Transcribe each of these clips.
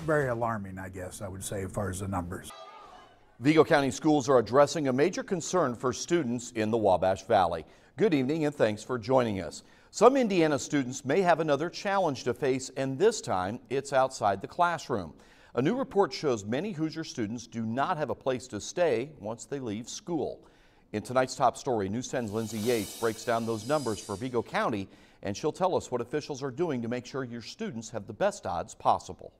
Very alarming, I guess I would say, as far as the numbers. Vigo County schools are addressing a major concern for students in the Wabash Valley. Good evening and thanks for joining us. Some Indiana students may have another challenge to face, and this time it's outside the classroom. A new report shows many Hoosier students do not have a place to stay once they leave school. In tonight's top story, News 10's Lindsay Yates breaks down those numbers for Vigo County, and she'll tell us what officials are doing to make sure your students have the best odds possible.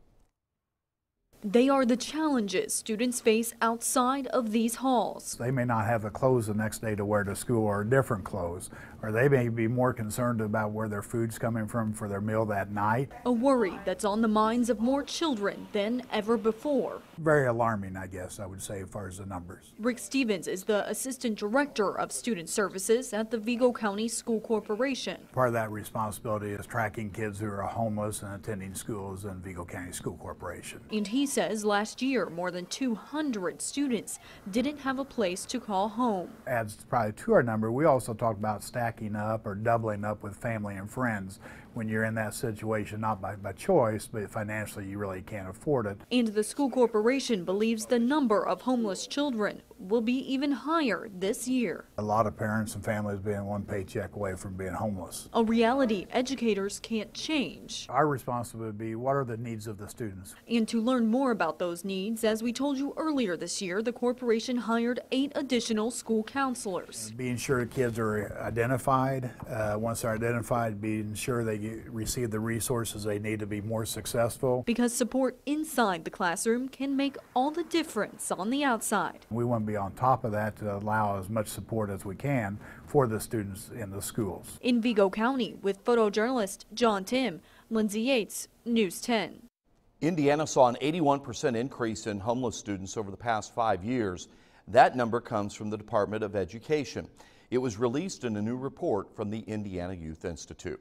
They are the challenges students face outside of these halls. They may not have the clothes the next day to wear to school, or different clothes, or they may be more concerned about where their food's coming from for their meal that night. A worry that's on the minds of more children than ever before. Very alarming, I guess I would say, as far as the numbers. Rick Stevens is the Assistant Director of Student Services at the Vigo County School Corporation. Part of that responsibility is tracking kids who are homeless and attending schools in Vigo County School Corporation. And he says last year more than 200 students didn't have a place to call home. Adds probably to our number. We also talk about stacking up or doubling up with family and friends when you're in that situation, not by choice, but financially you really can't afford it. And the school corporation believes the number of homeless children will be even higher this year. A lot of parents and families being one paycheck away from being homeless. A reality educators can't change. Our responsibility would be, what are the needs of the students? And to learn more about those needs, as we told you earlier this year, the corporation hired 8 additional school counselors. Being sure the kids are identified. Once they're identified, being sure they receive the resources they need to be more successful. Because support inside the classroom can make all the difference on the outside. We want to be on top of that to allow as much support as we can for the students in the schools. In Vigo County, with photojournalist John Tim, Lindsay Yates, News 10. Indiana saw an 81% increase in homeless students over the past 5 years. That number comes from the Department of Education. It was released in a new report from the Indiana Youth Institute.